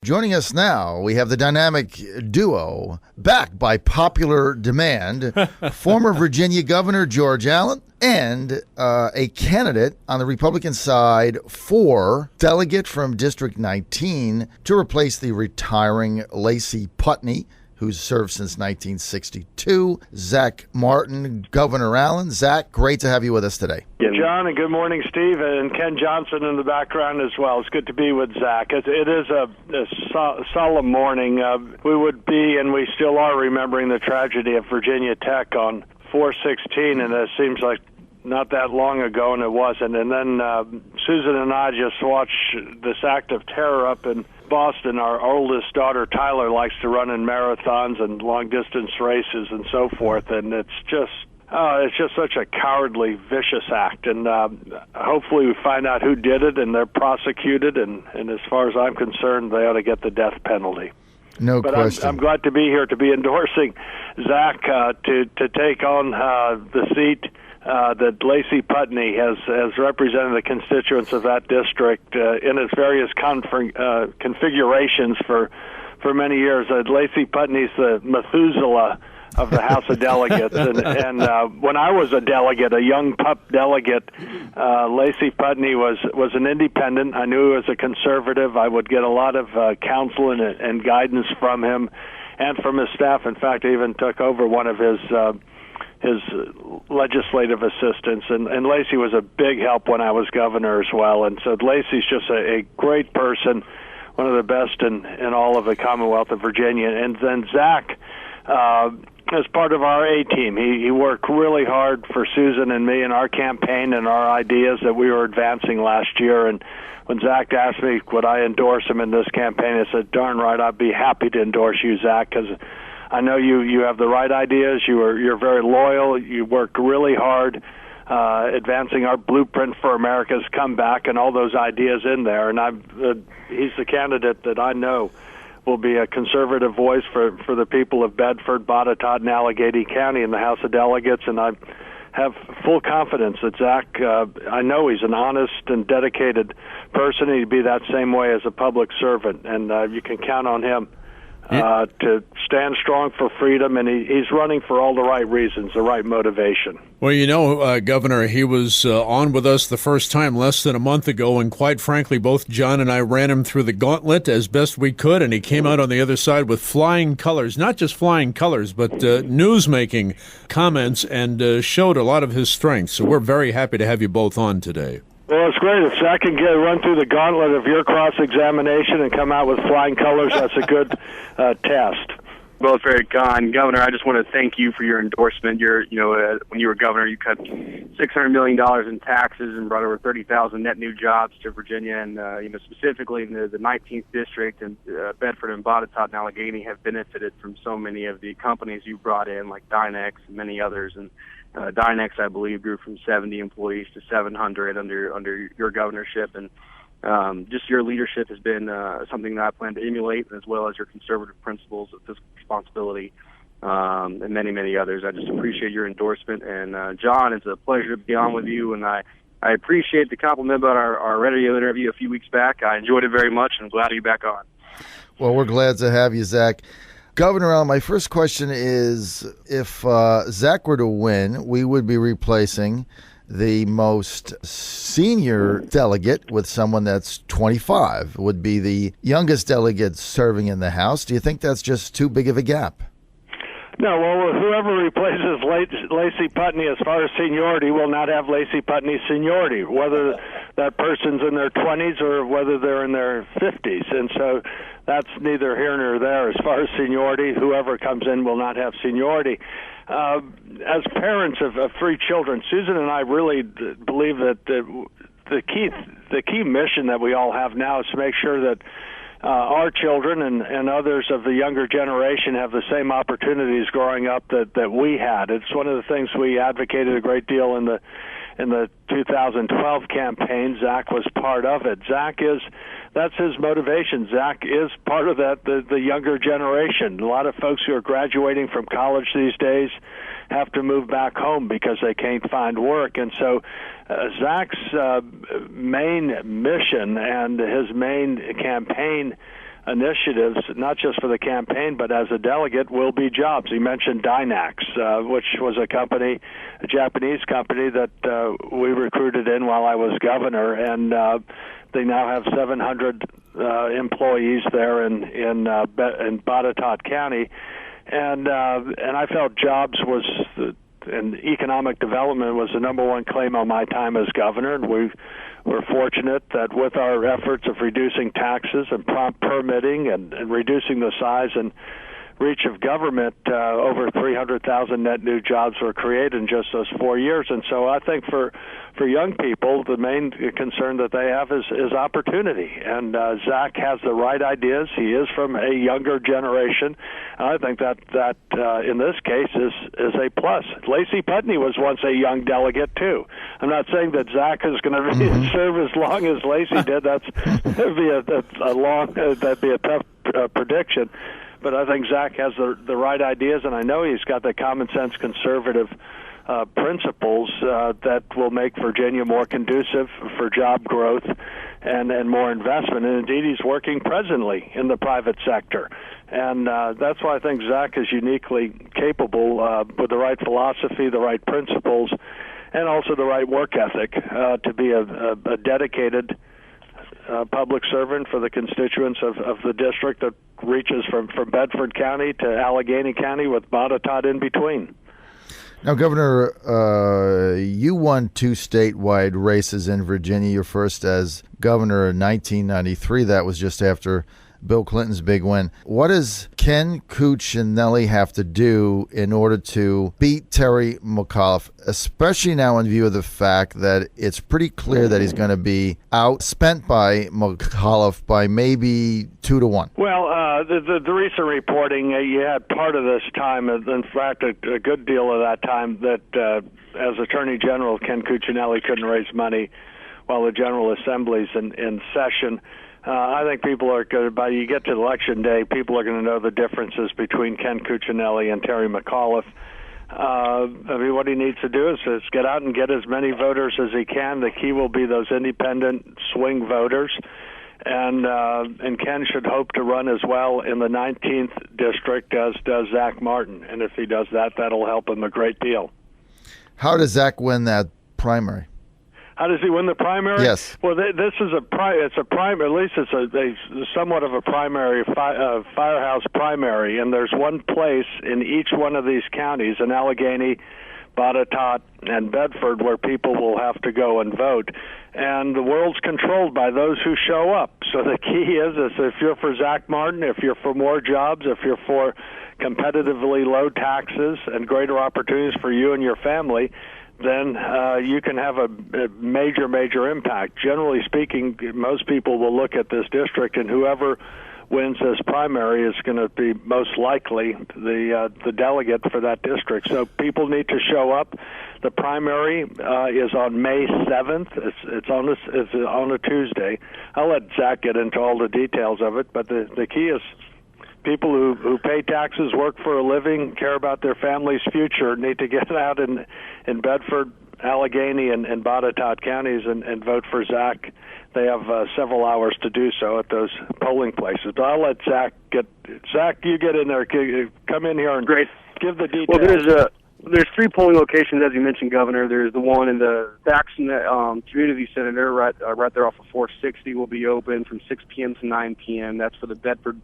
Joining us now, we have the dynamic duo, backed by popular demand, former Virginia Governor George Allen and a candidate on the Republican side for delegate from District 19 to replace the retiring Lacey Putney, who's served since 1962. Zach Martin, Governor Allen. Zach, great to have you with us today. Yeah, John, and good morning, Steve, and Ken Johnson in the background as well. It's good to be with Zach. It is a solemn morning. We would be, and we still are, remembering the tragedy of Virginia Tech on 4/16, and it seems like not that long ago, and it wasn't. And then Susan and I just watched this act of terror up in Boston. Our oldest daughter, Tyler, likes to run in marathons and long-distance races and so forth, and it's just such a cowardly, vicious act. And hopefully we find out who did it, and they're prosecuted, and as far as I'm concerned, they ought to get the death penalty. No question. I'm glad to be here to be endorsing Zach to take on the seat that Lacey Putney has represented the constituents of that district in its various configurations for many years. Lacey Putney's the Methuselah of the House of Delegates, and when I was a delegate, a young pup delegate, Lacey Putney was an independent. I knew he was a conservative. I would get a lot of counsel and guidance from him and from his staff. In fact, I even took over one of his legislative assistants, and Lacey was a big help when I was governor as well. And so Lacey's just a great person, one of the best in all of the Commonwealth of Virginia. And then Zach, as part of our A-team, he worked really hard for Susan and me in our campaign and our ideas that we were advancing last year. And when Zach asked me would I endorse him in this campaign, I said, darn right, I'd be happy to endorse you, Zach, because I know you have the right ideas. You're very loyal. You worked really hard advancing our blueprint for America's comeback and all those ideas in there. And he's the candidate that I know will be a conservative voice for the people of Bedford, Botetourt, and Allegheny County in the House of Delegates. And I have full confidence that Zach, I know he's an honest and dedicated person. He'd be that same way as a public servant, and you can count on him to stand strong for freedom, and he's running for all the right reasons, the right motivation. Well, Governor, he was on with us the first time less than a month ago, and quite frankly, both John and I ran him through the gauntlet as best we could, and he came out on the other side with flying colors, not just flying colors, but news-making comments, and showed a lot of his strengths. So we're very happy to have you both on today. Well, it's great. If Zach can run through the gauntlet of your cross-examination and come out with flying colors, that's a good test. Well, it's very kind. Governor, I just want to thank you for your endorsement. When you were governor, you cut $600 million in taxes and brought over 30,000 net new jobs to Virginia. And, specifically in the 19th district, and Bedford and Botetourt and Allegheny have benefited from so many of the companies you brought in, like Dynex and many others. And Dynex, I believe, grew from 70 employees to 700 under your governorship, and just your leadership has been something that I plan to emulate, as well as your conservative principles of fiscal responsibility and many, many others. I just appreciate your endorsement, and John, it's a pleasure to be on with you, and I appreciate the compliment about our radio interview a few weeks back. I enjoyed it very much, and I'm glad to be back on. Well, we're glad to have you, Zach. Governor Allen, my first question is, if Zach were to win, we would be replacing the most senior delegate with someone that's 25, would be the youngest delegate serving in the House. Do you think that's just too big of a gap? No, well, whoever replaces Lacey Putney as far as seniority will not have Lacey Putney's seniority, whether that person's in their 20s or whether they're in their 50s. And so that's neither here nor there. As far as seniority, whoever comes in will not have seniority. As parents of 3 children, Susan and I really believe that the key mission that we all have now is to make sure that our children and others of the younger generation have the same opportunities growing up that we had. It's one of the things we advocated a great deal in the 2012 campaign. Zach was part of it. That's his motivation. Zach is part of that, the younger generation. A lot of folks who are graduating from college these days have to move back home because they can't find work. And so Zach's main mission and his main campaign initiatives, not just for the campaign, but as a delegate, will be jobs. He mentioned Dynax, which was a company, a Japanese company that we recruited in while I was governor, and they now have 700 employees there in Botetourt County, and I felt jobs was and economic development was the number one claim on my time as governor, and we're fortunate that with our efforts of reducing taxes and prompt permitting and reducing the size and reach of government, over 300,000 net new jobs were created in just those 4 years. And so I think for young people, the main concern that they have is opportunity. And Zach has the right ideas. He is from a younger generation. I think that in this case is a plus. Lacey Putney was once a young delegate too. I'm not saying that Zach is going to serve as long as Lacey did. That'd be a tough prediction. But I think Zach has the right ideas, and I know he's got the common sense conservative principles that will make Virginia more conducive for job growth and more investment. And indeed, he's working presently in the private sector. And that's why I think Zach is uniquely capable with the right philosophy, the right principles, and also the right work ethic to be a dedicated public servant for the constituents of the district that reaches from Bedford County to Allegheny County with Botetourt in between. Now, Governor, you won 2 statewide races in Virginia. Your first as governor in 1993. That was just after Bill Clinton's big win. What does Ken Cuccinelli have to do in order to beat Terry McAuliffe, especially now in view of the fact that it's pretty clear that he's going to be outspent by McAuliffe by maybe 2-1? Well, the recent reporting, you had part of this time, in fact, a good deal of that time, that as Attorney General, Ken Cuccinelli couldn't raise money while the General Assembly's in session. I think people are going to, by you get to election day, people are going to know the differences between Ken Cuccinelli and Terry McAuliffe. I mean, what he needs to do is get out and get as many voters as he can. The key will be those independent swing voters. And Ken should hope to run as well in the 19th district as does Zach Martin. And if he does that, that'll help him a great deal. How does Zach win that primary? How does he win the primary? Yes. Well, this is it's a primary. At least it's a somewhat of a primary, firehouse primary, and there's one place in each one of these counties, in Allegheny, Botetourt, and Bedford, where people will have to go and vote. And the world's controlled by those who show up. So the key is if you're for Zach Martin, if you're for more jobs, if you're for competitively low taxes and greater opportunities for you and your family, then you can have a major impact. Generally speaking, most people will look at this district, and whoever wins this primary is going to be most likely the delegate for that district. So people need to show up. The primary is on May 7th. It's on a Tuesday. I'll let Zach get into all the details of it, but the key is people who pay taxes, work for a living, care about their family's future need to get out in Bedford, Allegheny, and Botetourt counties and vote for Zach. They have several hours to do so at those polling places. But I'll let Zach you get in there. Come in here and give the details. Well, there's 3 polling locations, as you mentioned, Governor. There's the one in the Saxon Community Center there, right there off of 460, will be open from 6 p.m. to 9 p.m. That's for the Bedford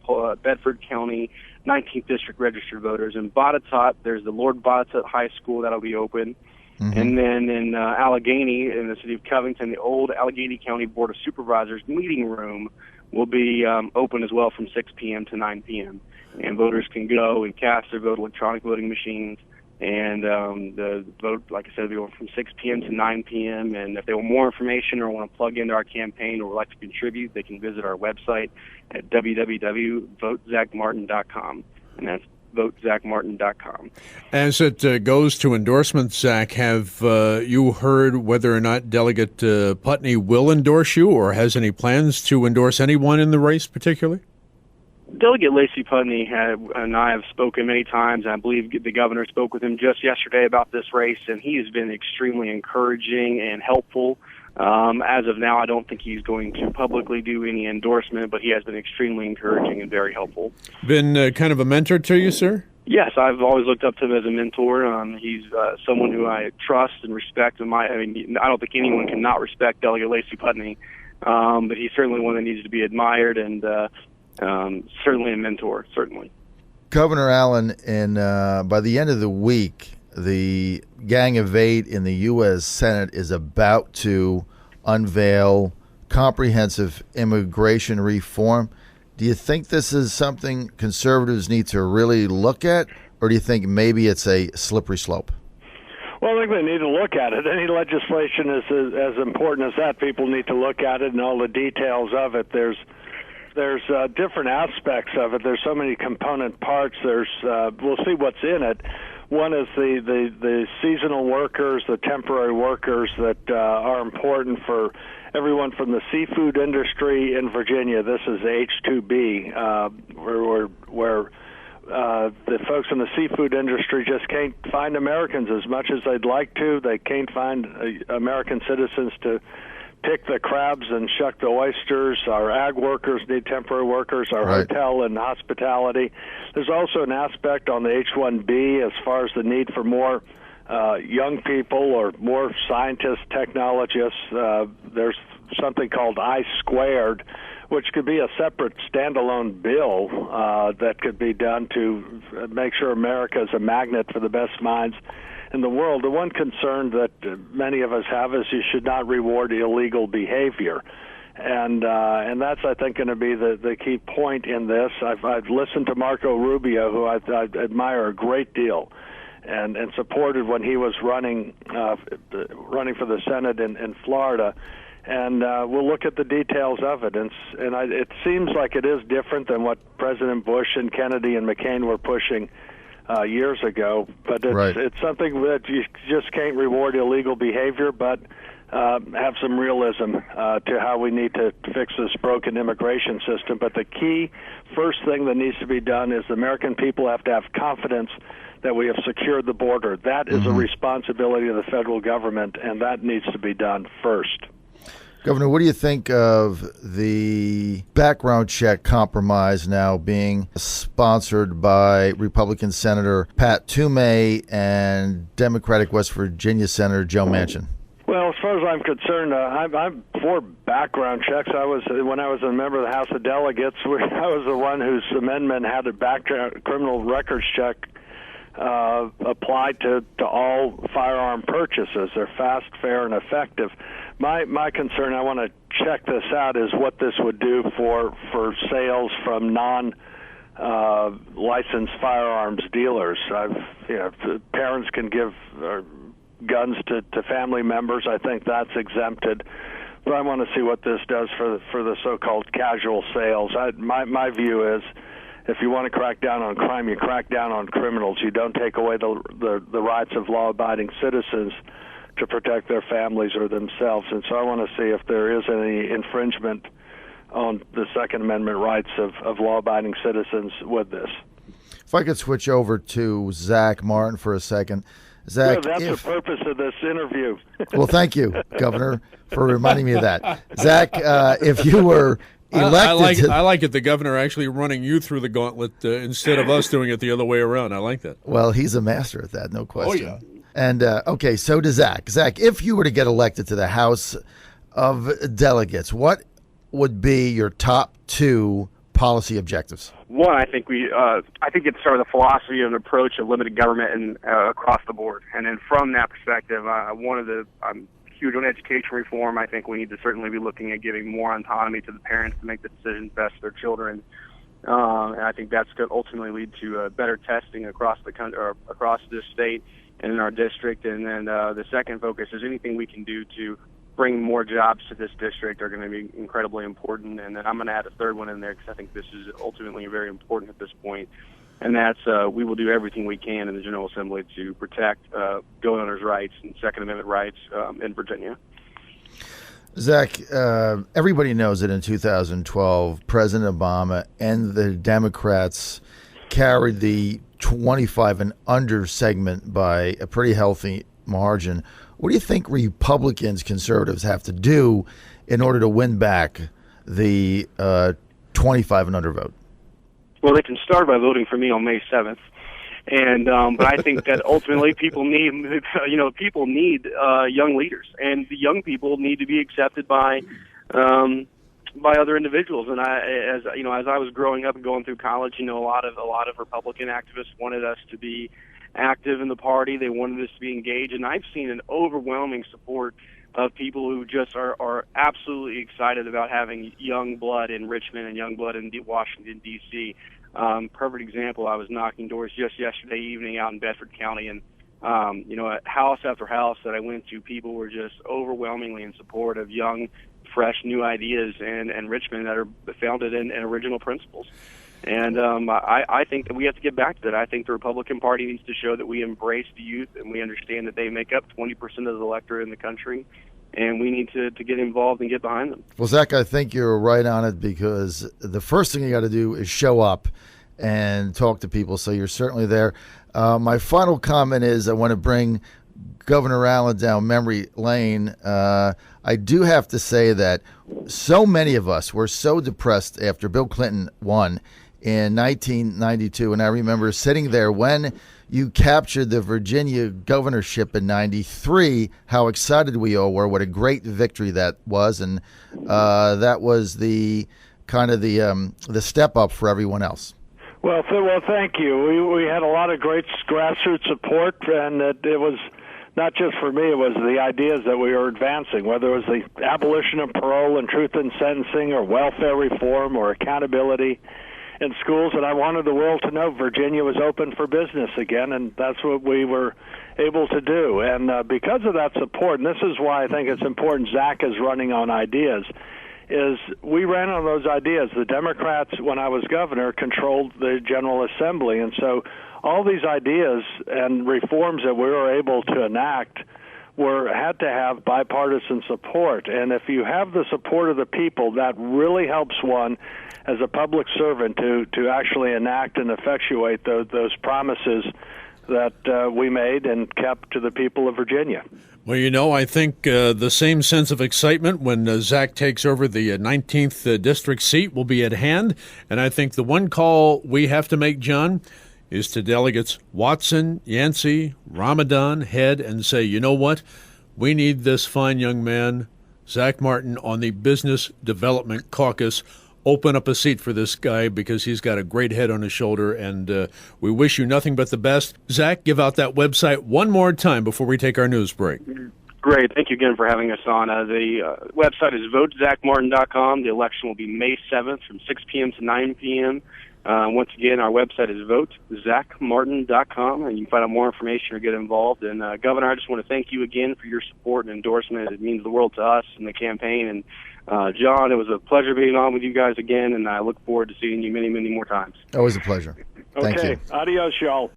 County 19th District registered voters. In Botetourt, there's the Lord Botetourt High School that'll be open. Mm-hmm. And then in Allegheny, in the city of Covington, the old Allegheny County Board of Supervisors meeting room will be open as well from 6 p.m. to 9 p.m. And voters can go and cast their vote, electronic voting machines. And the vote, like I said, will be from 6 p.m. to 9 p.m. And if they want more information or want to plug into our campaign or would like to contribute, they can visit our website at www.votezachmartin.com. And that's votezachmartin.com. As it goes to endorsements, Zach, have you heard whether or not Delegate Putney will endorse you or has any plans to endorse anyone in the race particularly? Delegate Lacey Putney and I have spoken many times, and I believe the governor spoke with him just yesterday about this race, and he has been extremely encouraging and helpful As of now, I don't think he's going to publicly do any endorsement, but he has been extremely encouraging and very helpful. Been kind of a mentor to you, sir? Yes, I've always looked up to him as a mentor. He's someone who I trust and respect. I don't think anyone can not respect Delegate Lacey Putney, but he's certainly one that needs to be admired and certainly a mentor, certainly. Governor Allen, by the end of the week, the Gang of Eight in the U.S. Senate is about to unveil comprehensive immigration reform. Do you think this is something conservatives need to really look at, or do you think maybe it's a slippery slope? Well, I think they need to look at it. Any legislation is as important as that. People need to look at it and all the details of it. There's different aspects of it. There's so many component parts. We'll see what's in it. One is the seasonal workers, the temporary workers that are important for everyone from the seafood industry in Virginia. This is H-2B, where the folks in the seafood industry just can't find Americans as much as they'd like to. They can't find American citizens to pick the crabs and shuck the oysters. Our ag workers need temporary workers, our right. Hotel and hospitality. There's also an aspect on the H-1B as far as the need for more young people or more scientists, technologists. There's something called I-squared, which could be a separate standalone bill that could be done to make sure America is a magnet for the best minds in the world. The one concern that many of us have is you should not reward illegal behavior. And that's, I think, going to be the key point in this. I've listened to Marco Rubio, who I admire a great deal, and supported when he was running for the Senate in Florida. And we'll look at the details of it. And it seems like it is different than what President Bush and Kennedy and McCain were pushing years ago. But it's something that you just can't reward illegal behavior, but have some realism to how we need to fix this broken immigration system. But the key first thing that needs to be done is the American people have to have confidence that we have secured the border. That is a responsibility of the federal government, and that needs to be done first. Governor, what do you think of the background check compromise now being sponsored by Republican Senator Pat Toomey and Democratic West Virginia Senator Joe Manchin? Well, as far as I'm concerned, I'm for background checks. When I was a member of the House of Delegates, I was the one whose amendment had a background criminal records check applied to all firearm purchases. They're fast, fair, and effective. My concern, I want to check this out, is what this would do for sales from non-licensed firearms dealers. Parents can give guns to family members. I think that's exempted. But I want to see what this does for the so-called casual sales. My view is, if you want to crack down on crime, you crack down on criminals. You don't take away the rights of law-abiding citizens to protect their families or themselves. And so I want to see if there is any infringement on the Second Amendment rights of law-abiding citizens with this. If I could switch over to Zach Martin for a second. Zach, that's the purpose of this interview. Well, thank you, Governor, for reminding me of that. Zach, if you were elected... I like it, the governor actually running you through the gauntlet instead of us doing it the other way around. I like that. Well, he's a master at that, no question. Oh, yeah. And, okay, so does Zach. Zach, if you were to get elected to the House of Delegates, what would be your top two policy objectives? One, I think it's sort of the philosophy and approach of limited government and across the board. And then from that perspective, one of the huge on education reform. I think we need to certainly be looking at giving more autonomy to the parents to make the decisions best for their children. And I think that's going to ultimately lead to better testing across the country, or across this state and in our district. And then the second focus is anything we can do to bring more jobs to this district are going to be incredibly important. And then I'm going to add a third one in there because I think this is ultimately very important at this point. And that's we will do everything we can in the General Assembly to protect gun owners' rights and Second Amendment rights in Virginia. Zach, everybody knows that in 2012, President Obama and the Democrats carried the 25 and under segment by a pretty healthy margin. What do you think Republicans, conservatives have to do in order to win back the 25 and under vote? Well, they can start by voting for me on May 7th. And but I think that ultimately people need young leaders, and the young people need to be accepted by other individuals. And as I was growing up and going through college, a lot of Republican activists wanted us to be active in the party. They wanted us to be engaged, and I've seen an overwhelming support of people who just are absolutely excited about having young blood in Richmond and young blood in Washington, D.C. Perfect example, I was knocking doors just yesterday evening out in Bedford County, and at house after house that I went to, people were just overwhelmingly in support of young, fresh, new ideas in Richmond that are founded in original principles. And I think that we have to get back to that. I think the Republican Party needs to show that we embrace the youth and we understand that they make up 20% of the electorate in the country, and we need to get involved and get behind them. Well, Zach, I think you're right on it, because the first thing you got to do is show up and talk to people, so you're certainly there. My final comment is I want to bring Governor Allen down memory lane. I do have to say that so many of us were so depressed after Bill Clinton won in 1992, and I remember sitting there when you captured the Virginia governorship in 93, how excited we all were, what a great victory that was, and that was the kind of the step up for everyone else. Well, thank you. We had a lot of great grassroots support, and it was not just for me, it was the ideas that we were advancing, whether it was the abolition of parole and truth in sentencing or welfare reform or accountability in schools. And I wanted the world to know Virginia was open for business again, and that's what we were able to do. And because of that support, and this is why I think it's important Zach is running on ideas, is we ran on those ideas. The Democrats, when I was governor, controlled the General Assembly, and so all these ideas and reforms that we were able to enact had to have bipartisan support. And if you have the support of the people, that really helps one as a public servant to actually enact and effectuate those promises that we made and kept to the people of Virginia. Well, I think the same sense of excitement when Zach takes over the 19th district seat will be at hand. And I think the one call we have to make, John, is to delegates Watson, Yancey, Ramadan, Head, and say, you know what? We need this fine young man, Zach Martin, on the Business Development Caucus. Open up a seat for this guy because he's got a great head on his shoulder, and we wish you nothing but the best. Zach, give out that website one more time before we take our news break. Great. Thank you again for having us on. The website is votezachmartin.com. The election will be May 7th from 6 p.m. to 9 p.m. Once again, our website is votezachmartin.com, and you can find out more information or get involved. And, Governor, I just want to thank you again for your support and endorsement. It means the world to us in the campaign. And, John, it was a pleasure being on with you guys again, and I look forward to seeing you many, many more times. Always a pleasure. Thank you. Adios, y'all.